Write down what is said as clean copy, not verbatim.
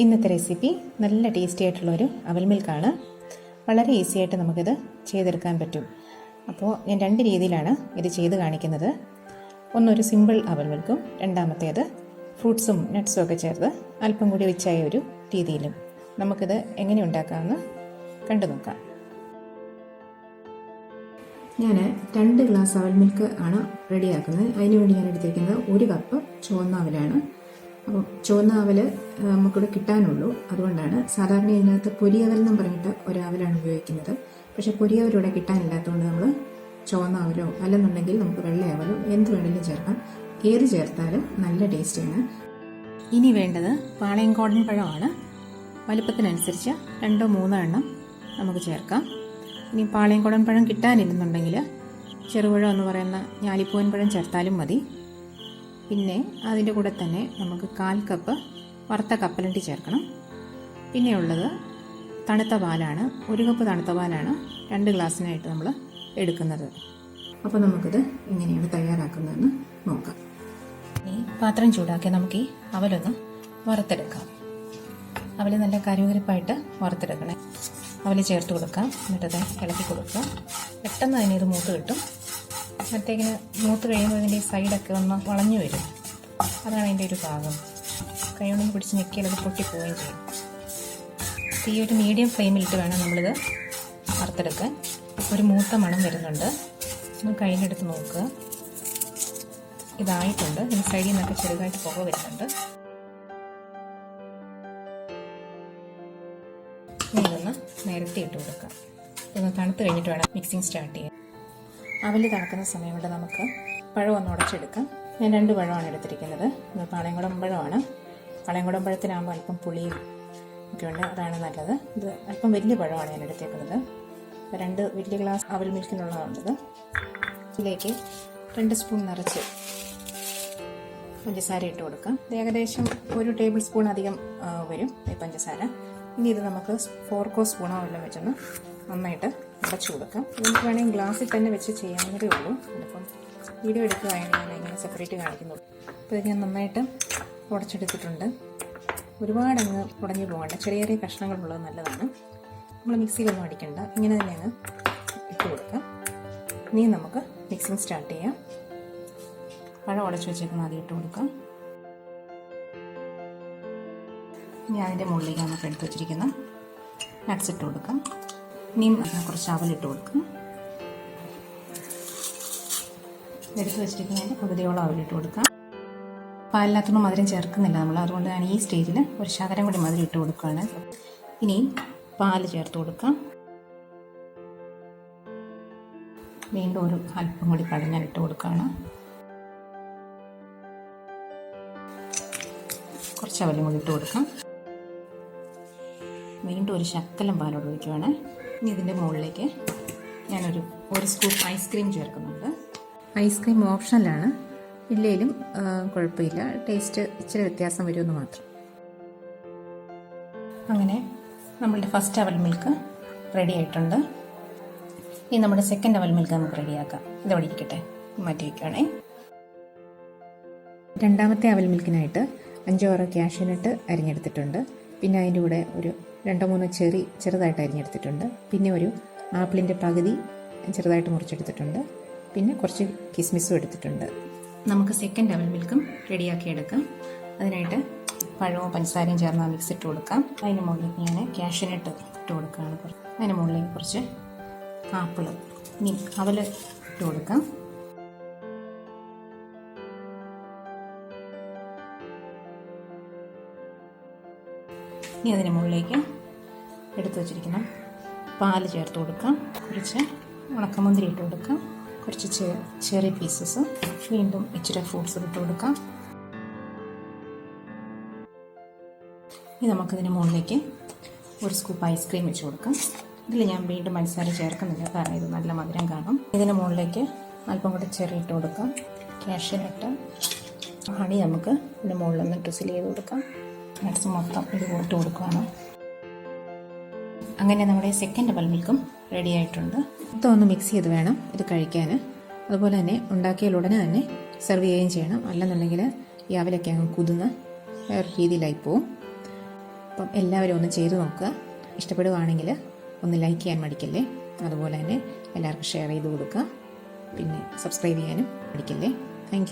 ഇന്നത്തെ റെസിപ്പി നല്ല ടേസ്റ്റി ആയിട്ടുള്ളൊരു അവൽ മിൽക്കാണ്. വളരെ ഈസി ആയിട്ട് നമുക്കിത് ചെയ്തെടുക്കാൻ പറ്റും. അപ്പോൾ ഞാൻ രണ്ട് രീതിയിലാണ് ഇത് ചെയ്ത് കാണിക്കുന്നത്. ഒന്നൊരു സിമ്പിൾ അവൽ മിൽക്കും, രണ്ടാമത്തേത് ഫ്രൂട്ട്സും നട്ട്സും ഒക്കെ ചേർത്ത് അല്പം കൂടി റിച്ചായ ഒരു രീതിയിലും. നമുക്കിത് എങ്ങനെ ഉണ്ടാക്കാമെന്ന് കണ്ടു നോക്കാം. ഞാൻ 2 ഗ്ലാസ് അവൽ മിൽക്ക് ആണ് റെഡിയാക്കുന്നത്. അതിനുവേണ്ടി ഞാൻ എടുത്തിരിക്കുന്നത് 1 കപ്പ് ചുവന്ന അവലാണ്. അപ്പോൾ ചുവന്ന അവൽ നമുക്കിവിടെ കിട്ടാനുള്ളൂ. അതുകൊണ്ടാണ് സാധാരണ ഇതിനകത്ത് പൊരിയവൽ എന്നും പറഞ്ഞിട്ട് ഒരവലാണ് ഉപയോഗിക്കുന്നത്. പക്ഷേ പൊരിയവൽ ഇവിടെ കിട്ടാനില്ലാത്തതുകൊണ്ട് നമ്മൾ ചുവന്ന അവലോ അല്ലെന്നുണ്ടെങ്കിൽ നമുക്ക് വെള്ളയവലോ എന്ത് വേണമെങ്കിലും ചേർക്കാം. ഏത് ചേർത്താലും നല്ല ടേസ്റ്റിയാണ്. ഇനി വേണ്ടത് പാളയംകോടൻ പഴമാണ്. വലുപ്പത്തിനനുസരിച്ച് 2-3 എണ്ണം നമുക്ക് ചേർക്കാം. ഇനി പാളയംകോടൻ പഴം കിട്ടാനില്ലെന്നുണ്ടെങ്കിൽ ചെറുപഴം എന്ന് പറയുന്ന ഞാലിപ്പൂവൻ പഴം ചേർത്താലും മതി. പിന്നെ അതിൻ്റെ കൂടെ തന്നെ നമുക്ക് 1/4 കപ്പ് വറുത്ത കപ്പലണ്ടി ചേർക്കണം. പിന്നെയുള്ളത് തണുത്ത പാലാണ്. 1 കപ്പ് തണുത്ത പാലാണ് 2 ഗ്ലാസ്സിനായിട്ട് നമ്മൾ എടുക്കുന്നത്. അപ്പോൾ നമുക്കിത് എങ്ങനെയാണ് തയ്യാറാക്കുന്നതെന്ന് നോക്കാം. ഈ പാത്രം ചൂടാക്കി നമുക്ക് ഈ അവലൊന്ന് വറുത്തെടുക്കാം. അവൽ നല്ല കരുകരിപ്പായിട്ട് വറുത്തെടുക്കണേ. അവൽ ചേർത്ത് കൊടുക്കാം. എന്നിട്ടത് ഇളക്കി കൊടുക്കുക. പെട്ടെന്ന് തന്നെ ഇത് മൂത്ത് കിട്ടും. മറ്റേക്കിന് മൂത്ത് കഴിയുമ്പോൾ ഇതിൻ്റെ ഈ സൈഡൊക്കെ ഒന്ന് വളഞ്ഞു വരും. അതാണ് അതിൻ്റെ ഒരു ഭാഗം. കൈകൊണ്ടൊന്ന് പിടിച്ച് ഞെക്കിയാൽ അത് പൊട്ടിപ്പോവുകയും ചെയ്യും. തീ ഒരു മീഡിയം ഫ്ലെയിമിലിട്ട് വേണം നമ്മളിത് വറുത്തെടുക്കാൻ. ഒരു മൂത്ത മണം വരുന്നുണ്ട്. ഒന്ന് കയ്യിലെടുത്ത് നോക്കുക. ഇതായിട്ടുണ്ട്. ഈ സൈഡിൽ നിന്നൊക്കെ ചെറുതായിട്ട് പുക വരുന്നുണ്ട്. ഇനി ഇതൊന്ന് നേരത്തെ ഇട്ട് കൊടുക്കാം. ഇതൊന്ന് തണുത്ത് കഴിഞ്ഞിട്ട് വേണം മിക്സിങ് സ്റ്റാർട്ട് ചെയ്യാൻ. അവൽ തണുക്കുന്ന സമയം കൊണ്ട് നമുക്ക് പഴം ഒന്ന് ഉടച്ചെടുക്കാം. ഞാൻ 2 പഴമാണ് എടുത്തിരിക്കുന്നത്. ഇത് പാളയംകുടം പഴമാണ്. പാളയംകുടം പഴത്തിനാകുമ്പോൾ അല്പം പുളിയും ഒക്കെ ഉണ്ട്. അതാണ് നല്ലത്. ഇത് അല്പം വലിയ പഴമാണ് ഞാൻ എടുത്തേക്കുന്നത്. 2 വലിയ ഗ്ലാസ് അവൽ മിൽക്കിനുള്ളതാണത്. ഇതിലേക്ക് 2 സ്പൂൺ നിറച്ച് പഞ്ചസാര ഇട്ട് കൊടുക്കാം. ഇത് ഏകദേശം 1 ടേബിൾ സ്പൂൺ അധികം വരും ഈ പഞ്ചസാര. ഇനി ഇത് നമുക്ക് 4 സ്പൂണോ വല്ലതും വെച്ചൊന്ന് നന്നായിട്ട് അടച്ചു കൊടുക്കാം. നമുക്ക് വേണമെങ്കിൽ ഗ്ലാസ്സിൽ തന്നെ വെച്ച് ചെയ്യാവുന്നതേ ഉള്ളൂ. അതിപ്പം വീഡിയോ എടുക്കുകയാണെങ്കിൽ ഞാൻ ഇങ്ങനെ സെപ്പറേറ്റ് കാണിക്കുന്നുള്ളൂ. അപ്പോൾ ഇത് ഞാൻ നന്നായിട്ട് ഉടച്ചെടുത്തിട്ടുണ്ട്. ഒരുപാടങ്ങ് ഉടഞ്ഞു പോകണ്ട. ചെറിയ ചെറിയ കഷ്ണങ്ങളുള്ളത് നല്ലതാണ്. നമ്മൾ മിക്സിയിലൊന്നും അടിക്കണ്ട. ഇങ്ങനെ തന്നെ അങ്ങ് ഇട്ട് കൊടുക്കാം. ഇനി നമുക്ക് മിക്സിങ് സ്റ്റാർട്ട് ചെയ്യാം. പഴം ഉടച്ച് വെച്ചേക്കുന്ന ആദ്യം ഇട്ട് കൊടുക്കാം. ഇനി അതിൻ്റെ മുകളിലേക്ക് നമുക്ക് എടുത്ത് വെച്ചിരിക്കുന്ന നട്ട്സ് ഇട്ട് കൊടുക്കാം. ഇനിയും കുറച്ച് അവലിട്ട് കൊടുക്കാം. എടുത്ത് വെച്ചിരിക്കുന്നതിൻ്റെ പകുതിയോളം അവലിട്ട് കൊടുക്കാം. പാലിനകത്തൊന്നും മധുരം ചേർക്കുന്നില്ല നമ്മൾ. അതുകൊണ്ട് ഞാൻ ഈ സ്റ്റേജിൽ ഒരു ശകലം കൂടി മധുരം ഇട്ട് കൊടുക്കുകയാണ്. ഇനി പാല് ചേർത്ത് കൊടുക്കാം. വീണ്ടും ഒരു അല്പം കൂടി പഴം ഞാൻ ഇട്ട് കൊടുക്കുകയാണ്. കുറച്ച് അവലും കൂടി ഇട്ട് കൊടുക്കാം. വീണ്ടും ഒരു ശക്കലം പാലോട് ഒഴിക്കുകയാണ്. ഇനി ഇതിൻ്റെ മുകളിലേക്ക് ഞാനൊരു 1 സ്കൂപ്പ് ഐസ്ക്രീം ചേർക്കുന്നുണ്ട്. ഐസ്ക്രീം ഓപ്ഷനിലാണ്. ഇല്ലെങ്കിലും കുഴപ്പമില്ല. ടേസ്റ്റ് ഇച്ചിരി വ്യത്യാസം വരുമെന്ന് മാത്രം. അങ്ങനെ നമ്മളുടെ ഫസ്റ്റ് അവൽ മിൽക്ക് റെഡി ആയിട്ടുണ്ട്. ഇനി നമ്മുടെ സെക്കൻഡ് അവൽ മിൽക്ക് നമുക്ക് റെഡിയാക്കാം. ഇതോടെ ഇരിക്കട്ടെ, മാറ്റി വയ്ക്കുകയാണേ. രണ്ടാമത്തെ അവൽ മിൽക്കിനായിട്ട് 5-6 കാഷ്യൂനട്ട് അരിഞ്ഞെടുത്തിട്ടുണ്ട്. പിന്നെ അതിൻ്റെ കൂടെ ഒരു 2-3 ചെറി ചെറുതായിട്ട് അരിഞ്ഞെടുത്തിട്ടുണ്ട്. പിന്നെ ഒരു ആപ്പിളിൻ്റെ പകുതി ചെറുതായിട്ട് മുറിച്ചെടുത്തിട്ടുണ്ട്. പിന്നെ കുറച്ച് കിസ്മിസും എടുത്തിട്ടുണ്ട്. നമുക്ക് സെക്കൻഡ് അവൽ മിൽക്കും റെഡിയാക്കി എടുക്കാം. അതിനായിട്ട് പഴവും പഞ്ചസാരയും ചേർന്ന് മിക്സ് ഇട്ട് കൊടുക്കാം. അതിന് മുകളിലേക്ക് ഞാൻ കാഷ്യൂനട്ട് ഇട്ട് കൊടുക്കുകയാണ്. അതിന് മുകളിലേക്ക് കുറച്ച് ആപ്പിള് ഇനി അവൽ ഇട്ട് കൊടുക്കാം. ഇനി അതിന് മുകളിലേക്ക് എടുത്തു വച്ചിരിക്കുന്ന പാല് ചേർത്ത് കൊടുക്കാം. കുറച്ച് ഉണക്കമുന്തിരി ഇട്ട് കൊടുക്കാം. കുറച്ച് ചെറി പീസസ്, വീണ്ടും ഇച്ചിരി ഫ്രൂട്ട്സ് ഇട്ട് കൊടുക്കാം. ഇനി നമുക്കിതിന് മുകളിലേക്ക് 1 സ്കൂപ്പ് ഐസ്ക്രീം വെച്ച് കൊടുക്കാം. ഇതിൽ ഞാൻ വീണ്ടും പഞ്ചസാര ചേർക്കുന്നില്ല, കാരണം ഇത് നല്ല മധുരം കാണും. ഇതിന് മുകളിലേക്ക് അല്പം കൂടെ ചെറി ഇട്ട് കൊടുക്കാം. കാഷ്യൂനട്ട് ഹണി നമുക്ക് ഇതിന് മുകളിലൊന്ന് ഡ്രിസിൽ ചെയ്ത് കൊടുക്കാം. നട്ട്സ് മൊത്തം ഇത് ഇട്ട് കൊടുക്കുകയാണ്. അങ്ങനെ നമ്മുടെ സെക്കൻഡ് അവൽ മിൽക്കും റെഡി ആയിട്ടുണ്ട്. മൊത്തം ഒന്ന് മിക്സ് ചെയ്ത് വേണം ഇത് കഴിക്കാൻ. അതുപോലെ തന്നെ ഉണ്ടാക്കിയാൽ ഉടനെ തന്നെ സെർവ് ചെയ്യുകയും ചെയ്യണം. അല്ലെന്നുണ്ടെങ്കിൽ ഈ അവലൊക്കെ അങ്ങ് കുതിർന്ന് വേറെ രീതിയിലായി പോവും. അപ്പം എല്ലാവരും ഒന്ന് ചെയ്തു നോക്കുക. ഇഷ്ടപ്പെടുകയാണെങ്കിൽ ഒന്ന് ലൈക്ക് ചെയ്യാൻ മടിക്കല്ലേ. അതുപോലെ തന്നെ എല്ലാവർക്കും ഷെയർ ചെയ്ത് കൊടുക്കുക. പിന്നെ സബ്സ്ക്രൈബ് ചെയ്യാനും മടിക്കല്ലേ. താങ്ക്